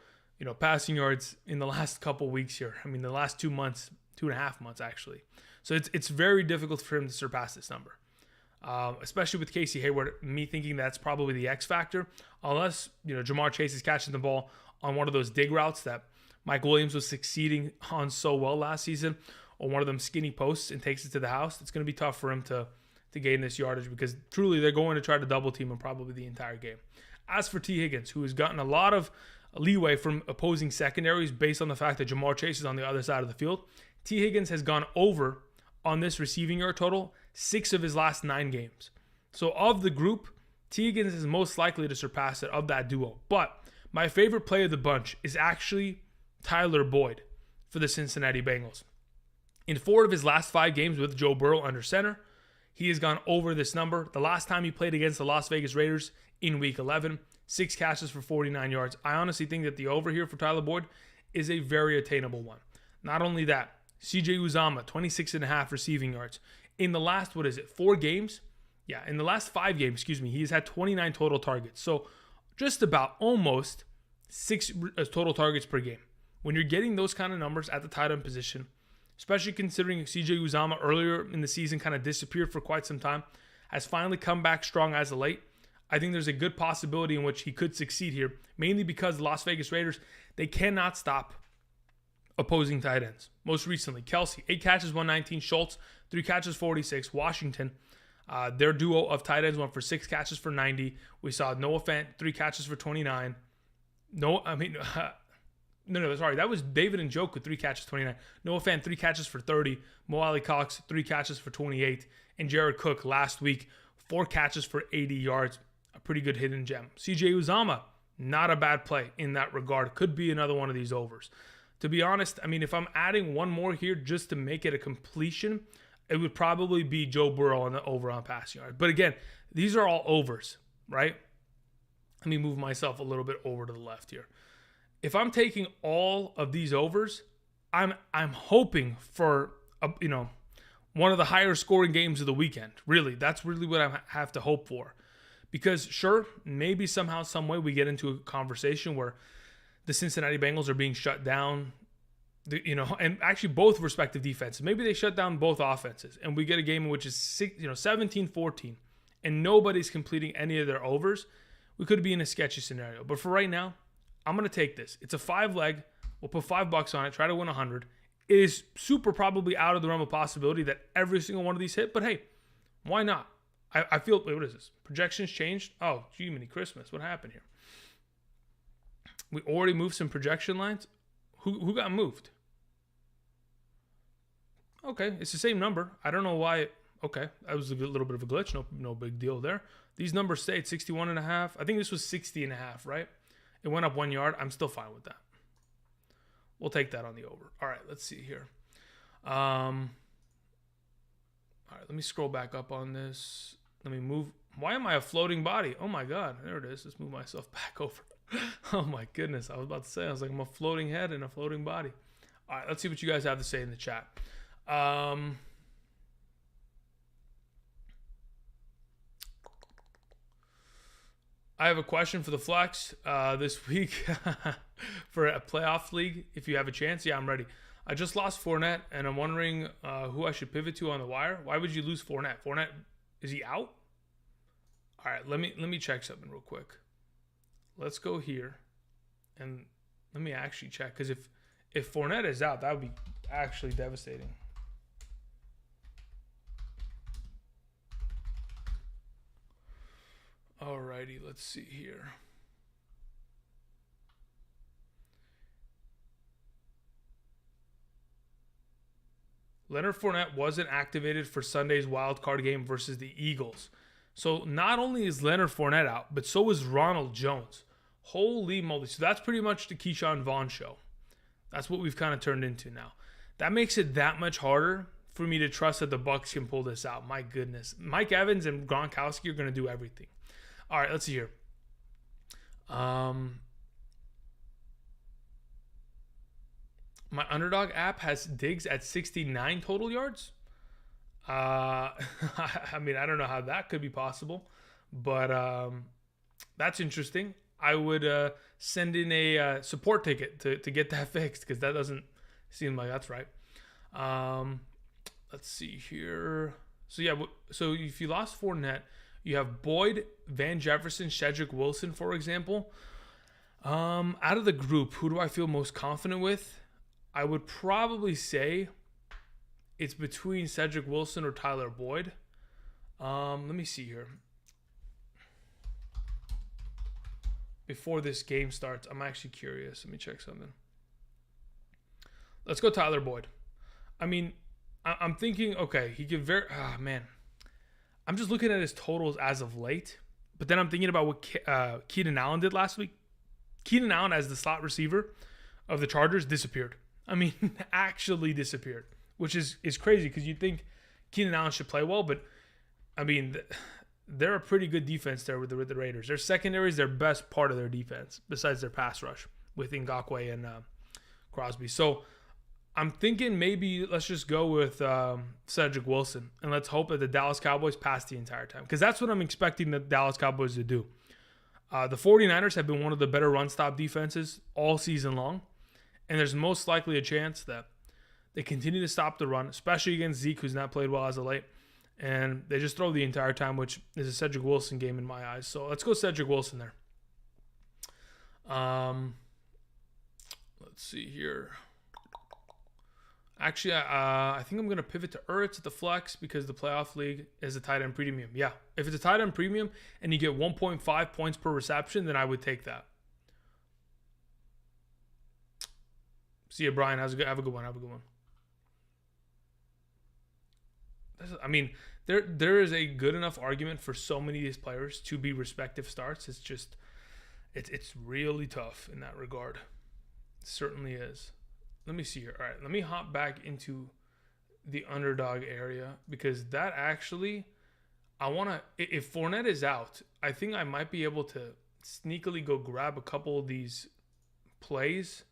passing yards in the last couple weeks here. The last 2 months, 2.5 months actually. So it's very difficult for him to surpass this number. Especially with Casey Hayward, me thinking that's probably the X factor. Unless, Ja'Marr Chase is catching the ball on one of those dig routes that Mike Williams was succeeding on so well last season, or one of them skinny posts and takes it to the house. It's going to be tough for him to gain this yardage because truly they're going to try to double team him probably the entire game. As for T. Higgins, who has gotten a lot of leeway from opposing secondaries based on the fact that Ja'Marr Chase is on the other side of the field, T. Higgins has gone over on this receiving yard total 6 of his last 9 games. So of the group, T. Higgins is most likely to surpass it of that duo. But my favorite play of the bunch is actually Tyler Boyd for the Cincinnati Bengals. In 4 of his last 5 games with Joe Burrow under center, he has gone over this number. The last time he played against the Las Vegas Raiders in Week 11, 6 catches for 49 yards. I honestly think that the over here for Tyler Boyd is a very attainable one. Not only that, CJ Uzomah, 26.5 receiving yards. In the last, 4 games? Yeah, in the last 5 games, he's had 29 total targets. So just about almost 6 total targets per game. When you're getting those kind of numbers at the tight end position, especially considering CJ Uzomah earlier in the season kind of disappeared for quite some time, has finally come back strong as of late. I think there's a good possibility in which he could succeed here, mainly because the Las Vegas Raiders, they cannot stop opposing tight ends. Most recently, Kelsey, 8 catches, 119. Schultz, 3 catches, 46. Washington, their duo of tight ends went for 6 catches for 90. We saw Noah Fant, 3 catches for 29. Sorry. That was David Njoku, 3 catches, 29. Noah Fant, 3 catches for 30. Mo Alie-Cox, 3 catches for 28. And Jared Cook last week, 4 catches for 80 yards. A pretty good hidden gem. CJ Uzomah, not a bad play in that regard. Could be another one of these overs. To be honest, if I'm adding one more here just to make it a completion, it would probably be Joe Burrow on the over on passing yard. But again, these are all overs, right? Let me move myself a little bit over to the left here. If I'm taking all of these overs, I'm hoping for one of the higher scoring games of the weekend. Really, that's really what I have to hope for. Because sure, maybe somehow, some way we get into a conversation where the Cincinnati Bengals are being shut down, and actually both respective defenses. Maybe they shut down both offenses, and we get a game in which is 17-14, and nobody's completing any of their overs. We could be in a sketchy scenario. But for right now, I'm going to take this. It's a 5-leg. We'll put $5 on it, try to win 100. It is super probably out of the realm of possibility that every single one of these hit, but hey, why not? I feel, wait, what is this? Projections changed? Oh, gee, mini Christmas. What happened here? We already moved some projection lines. Who got moved? Okay, it's the same number. I don't know why. Okay, that was a little bit of a glitch. No big deal there. These numbers stayed 61.5. I think this was 60.5, right? It went up 1 yard. I'm still fine with that. We'll take that on the over. All right, let's see here. All right, let me scroll back up on this. Let me move. Why am I a floating body? Oh my God, there it is. Let's move myself back over. Oh my goodness, I was about to say, I'm a floating head and a floating body. All right, let's see what you guys have to say in the chat. I have a question for the flex this week for a playoff league. If you have a chance, yeah, I'm ready. I just lost Fournette, and I'm wondering who I should pivot to on the wire. Why would you lose Fournette? Fournette, is he out? All right, let me check something real quick. Let's go here, and let me actually check, because if Fournette is out, that would be actually devastating. Alrighty, let's see here. Leonard Fournette wasn't activated for Sunday's wild card game versus the Eagles. So not only is Leonard Fournette out, but so is Ronald Jones. Holy moly. So that's pretty much the Keyshawn Vaughn show. That's what we've kind of turned into now. That makes it that much harder for me to trust that the Bucs can pull this out. My goodness. Mike Evans and Gronkowski are going to do everything. All right, let's see here. My Underdog app has Diggs at 69 total yards. I mean, I don't know how that could be possible, but that's interesting. I would send in a support ticket to get that fixed, because that doesn't seem like that's right. Let's see here. So yeah, so if you lost Fournette, you have Boyd, Van Jefferson, Cedric Wilson, for example. Out of the group, who do I feel most confident with? I would probably say it's between Cedric Wilson or Tyler Boyd. Let me see here. Before this game starts, I'm actually curious. Let me check something. Let's go Tyler Boyd. I mean, I'm thinking, okay, he could man. I'm just looking at his totals as of late, but then I'm thinking about what Keenan Allen did last week. Keenan Allen, as the slot receiver of the Chargers, disappeared. I mean, actually disappeared, which is crazy, because you'd think Keenan Allen should play well, but I mean, they're a pretty good defense there with the Raiders. Their secondary is their best part of their defense, besides their pass rush with Ngakoue and Crosby. So I'm thinking maybe let's just go with Cedric Wilson, and let's hope that the Dallas Cowboys pass the entire time, because that's what I'm expecting the Dallas Cowboys to do. The 49ers have been one of the better run-stop defenses all season long, and there's most likely a chance that they continue to stop the run, especially against Zeke, who's not played well as of late, and they just throw the entire time, which is a Cedric Wilson game in my eyes. So let's go Cedric Wilson there. Let's see here. Actually, I think I'm going to pivot to Ertz at the flex, because the playoff league is a tight end premium. Yeah, if it's a tight end premium and you get 1.5 points per reception, then I would take that. See you, Brian. Have a good one. Have a good one. I mean, there is a good enough argument for so many of these players to be respective starts. It's just, it's really tough in that regard. It certainly is. Let me see here. All right, let me hop back into the Underdog area, because that actually, if Fournette is out, I think I might be able to sneakily go grab a couple of these plays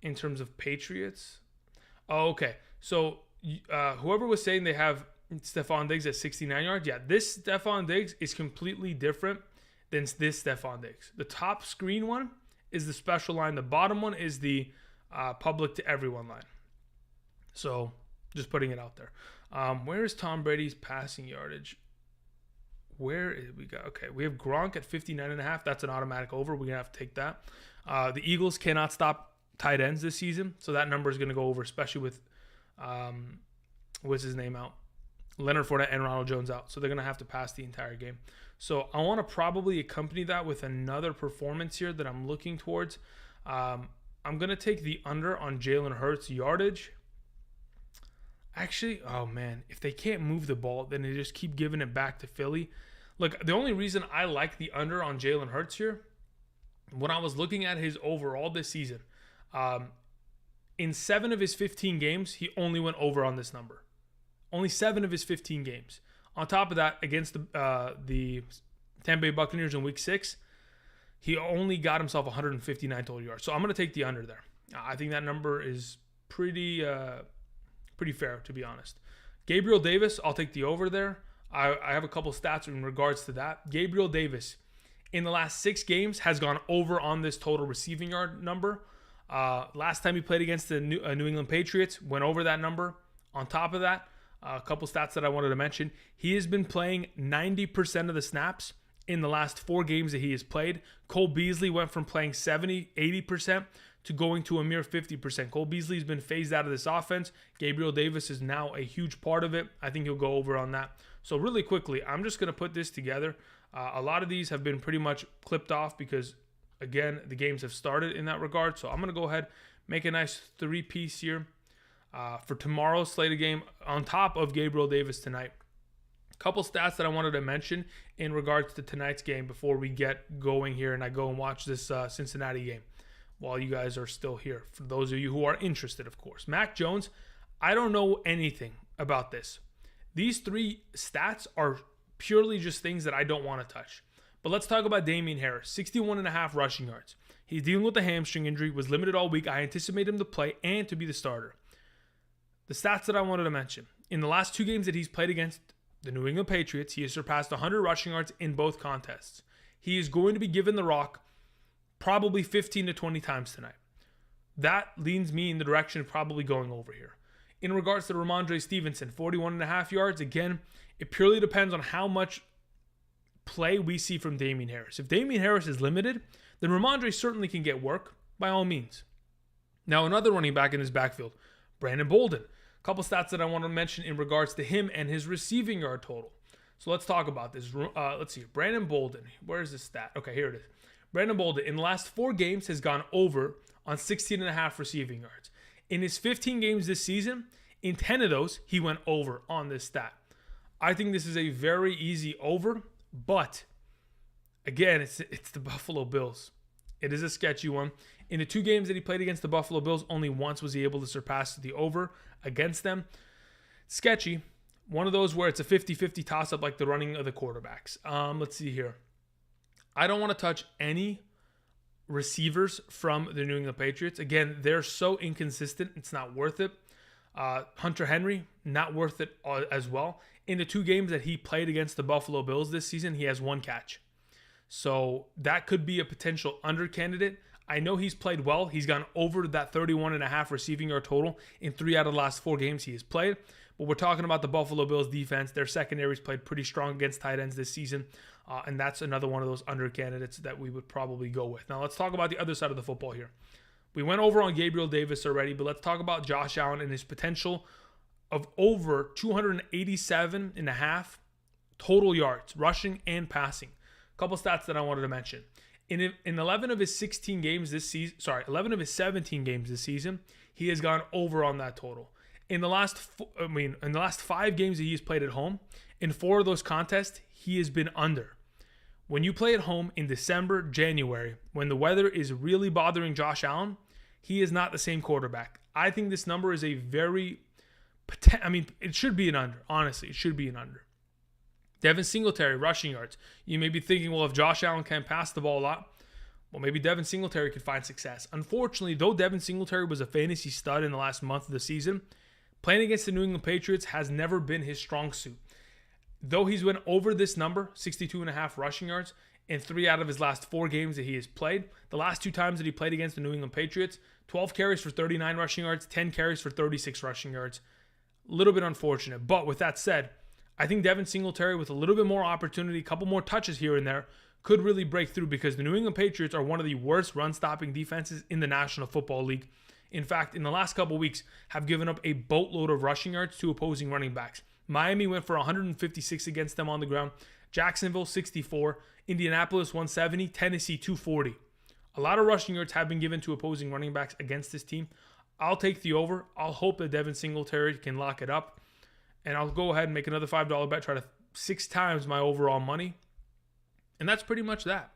in terms of Patriots. Oh, okay. So whoever was saying they have Stephon Diggs at 69 yards, yeah, this Stephon Diggs is completely different than this Stephon Diggs. The top screen one is the special line. The bottom one is the public to everyone line. So just putting it out there. Where is Tom Brady's passing yardage? Where is we got? Okay, we have Gronk at 59.5. That's an automatic over. We're going to have to take that. The Eagles cannot stop tight ends this season, so that number is going to go over, especially with what's his name out, Leonard Fournette and Ronald Jones out, so they're going to have to pass the entire game. So I want to probably accompany that with another performance here that I'm looking towards. I'm going to take the under on Jalen Hurts yardage. Actually, oh man, if they can't move the ball, then they just keep giving it back to Philly. Look, the only reason I like the under on Jalen Hurts here, when I was looking at his overall this season, in 7 of his 15 games, he only went over on this number. Only 7 of his 15 games. On top of that, against the Tampa Bay Buccaneers in Week 6, he only got himself 159 total yards. So I'm going to take the under there. I think that number is pretty fair, to be honest. Gabriel Davis, I'll take the over there. I have a couple stats in regards to that. Gabriel Davis, in the last 6 games, has gone over on this total receiving yard number. Last time he played against the New England Patriots, went over that number. On top of that, a couple stats that I wanted to mention. He has been playing 90% of the snaps in the last 4 games that he has played. Cole Beasley went from playing 70, 80% to going to a mere 50%. Cole Beasley has been phased out of this offense. Gabriel Davis is now a huge part of it. I think he'll go over on that. So really quickly, I'm just going to put this together. A lot of these have been pretty much clipped off because, again, the games have started in that regard. So I'm going to go ahead, make a nice 3-piece here for tomorrow's slated game on top of Gabriel Davis tonight. A couple stats that I wanted to mention in regards to tonight's game before we get going here and I go and watch this Cincinnati game while you guys are still here. For those of you who are interested, of course. Mac Jones, I don't know anything about this. These 3 stats are purely just things that I don't want to touch. But let's talk about Damien Harris, 61.5 rushing yards. He's dealing with a hamstring injury, was limited all week. I anticipate him to play and to be the starter. The stats that I wanted to mention. In the last 2 games that he's played against the New England Patriots, he has surpassed 100 rushing yards in both contests. He is going to be given the rock probably 15 to 20 times tonight. That leans me in the direction of probably going over here. In regards to Ramondre Stevenson, 41.5 yards. Again, it purely depends on how much play we see from Damien Harris. If Damien Harris is limited, then Ramondre certainly can get work by all means. Now, another running back in his backfield, Brandon Bolden. A couple stats that I want to mention in regards to him and his receiving yard total. So let's talk about this. Let's see. Brandon Bolden. Where is this stat? Okay, here it is. Brandon Bolden, in the last 4 games, has gone over on 16.5 receiving yards. In his 15 games this season, in 10 of those, he went over on this stat. I think this is a very easy over, but again, it's the Buffalo Bills. It is a sketchy one. In the 2 games that he played against the Buffalo Bills, only once was he able to surpass the over against them. Sketchy. One of those where it's a 50-50 toss-up like the running of the quarterbacks. Let's see here. I don't want to touch any receivers from the New England Patriots. Again, they're so inconsistent, it's not worth it. Hunter Henry, not worth it as well. In the 2 games that he played against the Buffalo Bills this season, he has 1 catch. So that could be a potential under candidate. I know he's played well. He's gone over that 31.5 receiving yard total in 3 out of the last 4 games he has played. But we're talking about the Buffalo Bills defense. Their secondary's played pretty strong against tight ends this season. And that's another one of those under candidates that we would probably go with. Now let's talk about the other side of the football here. We went over on Gabriel Davis already, but let's talk about Josh Allen and his potential of over 287.5 total yards, rushing and passing. A couple stats that I wanted to mention. In 11 of his 16 games this season, 11 of his 17 games this season, he has gone over on that total. In the last 5 games that he's played at home, in 4 of those contests, he has been under. When you play at home in December, January, when the weather is really bothering Josh Allen, he is not the same quarterback. I think this number is a very, it should be an under. Honestly, it should be an under. Devin Singletary, rushing yards. You may be thinking, well, if Josh Allen can pass the ball a lot, well, maybe Devin Singletary could find success. Unfortunately, though Devin Singletary was a fantasy stud in the last month of the season, playing against the New England Patriots has never been his strong suit. Though he's went over this number, 62.5 rushing yards, in 3 out of his last 4 games that he has played. The last 2 times that he played against the New England Patriots, 12 carries for 39 rushing yards, 10 carries for 36 rushing yards. A little bit unfortunate. But with that said, I think Devin Singletary, with a little bit more opportunity, a couple more touches here and there, could really break through because the New England Patriots are one of the worst run-stopping defenses in the National Football League. In fact, in the last couple weeks, have given up a boatload of rushing yards to opposing running backs. Miami went for 156 against them on the ground. Jacksonville, 64. Indianapolis, 170. Tennessee, 240. A lot of rushing yards have been given to opposing running backs against this team. I'll take the over. I'll hope that Devin Singletary can lock it up. And I'll go ahead and make another $5 bet, try to 6 times my overall money. And that's pretty much that.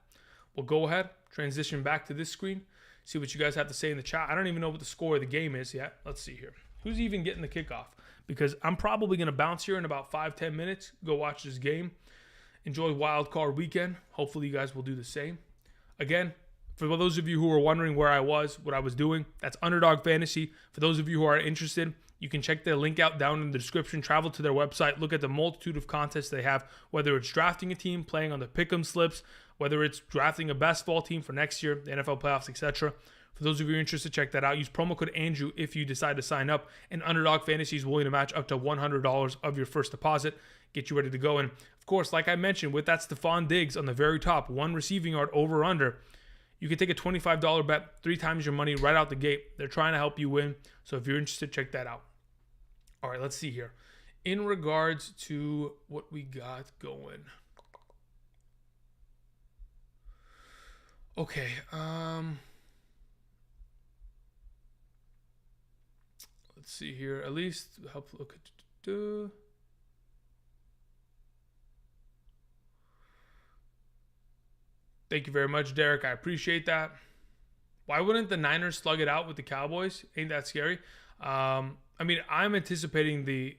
We'll go ahead, transition back to this screen, see what you guys have to say in the chat. I don't even know what the score of the game is yet. Let's see here. Who's even getting the kickoff? Because I'm probably going to bounce here in about 5-10 minutes, go watch this game. Enjoy Wild Card Weekend. Hopefully you guys will do the same. Again, for those of you who are wondering where I was, what I was doing, that's Underdog Fantasy. For those of you who are interested, you can check their link out down in the description. Travel to their website. Look at the multitude of contests they have, whether it's drafting a team, playing on the pick'em slips, whether it's drafting a best ball team for next year, the NFL playoffs, etc. For those of you interested, check that out. Use promo code Andrew if you decide to sign up. And Underdog Fantasy is willing to match up to $100 of your first deposit. Get you ready to go. And of course, like I mentioned, with that Stephon Diggs on the very top, 1 receiving yard over under, you can take a $25 bet, 3 times your money right out the gate. They're trying to help you win. So if you're interested, check that out. All right, let's see here. In regards to what we got going. Okay, let's see here. At least help look at. Thank you very much, Derek. I appreciate that. Why wouldn't the Niners slug it out with the Cowboys? Ain't that scary? I mean, I'm anticipating the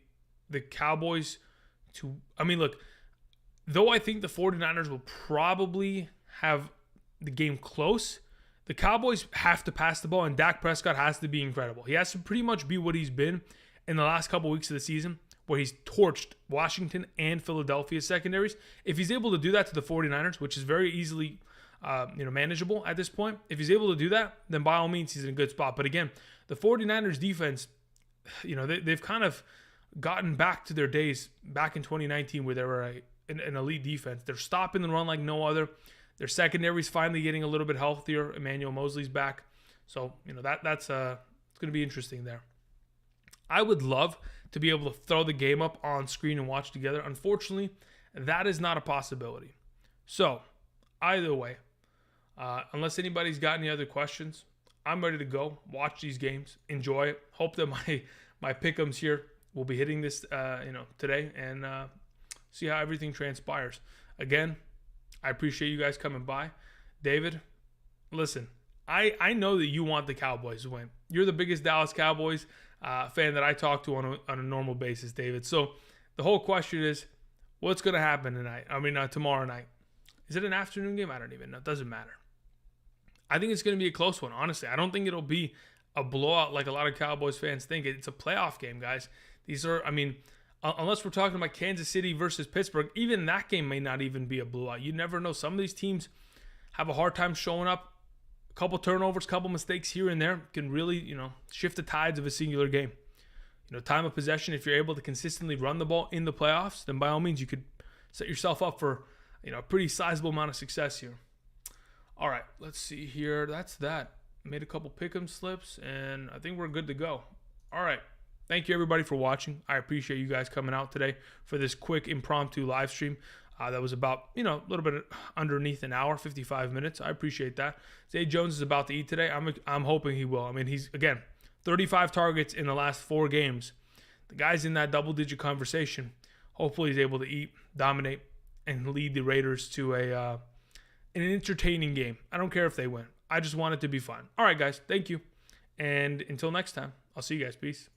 Cowboys to. I mean, look, though I think the 49ers will probably have the game close, the Cowboys have to pass the ball, and Dak Prescott has to be incredible. He has to pretty much be what he's been in the last couple weeks of the season, where he's torched Washington and Philadelphia secondaries. If he's able to do that to the 49ers, which is very easily manageable at this point, if he's able to do that, then by all means, he's in a good spot. But again, the 49ers defense, they've kind of gotten back to their days back in 2019 where they were an elite defense. They're stopping the run like no other. Their secondary's finally getting a little bit healthier. Emmanuel Mosley's back. So, that's it's going to be interesting there. I would love to be able to throw the game up on screen and watch together. Unfortunately, that is not a possibility. So, either way, unless anybody's got any other questions, I'm ready to go. Watch these games. Enjoy it. Hope that my pick'ems here will be hitting this today and see how everything transpires. Again, I appreciate you guys coming by. David, listen, I know that you want the Cowboys to win. You're the biggest Dallas Cowboys fan that I talk to on a normal basis, David. So the whole question is, what's going to happen tonight? I mean, tomorrow night. Is it an afternoon game? I don't even know. It doesn't matter. I think it's going to be a close one, honestly. I don't think it'll be a blowout like a lot of Cowboys fans think. It's a playoff game, guys. These are, unless we're talking about Kansas City versus Pittsburgh, even that game may not even be a blowout. You never know. Some of these teams have a hard time showing up. A couple turnovers, couple mistakes here and there can really, shift the tides of a singular game. Time of possession, if you're able to consistently run the ball in the playoffs, then by all means you could set yourself up for, a pretty sizable amount of success here. All right, let's see here. That's that. Made a couple pick'em slips, and I think we're good to go. All right. Thank you, everybody, for watching. I appreciate you guys coming out today for this quick impromptu live stream. That was about, a little bit underneath an hour, 55 minutes. I appreciate that. Zay Jones is about to eat today. I'm hoping he will. I mean, he's, again, 35 targets in the last 4 games. The guy's in that double-digit conversation. Hopefully he's able to eat, dominate, and lead the Raiders to an entertaining game. I don't care if they win. I just want it to be fun. All right, guys. Thank you. And until next time, I'll see you guys. Peace.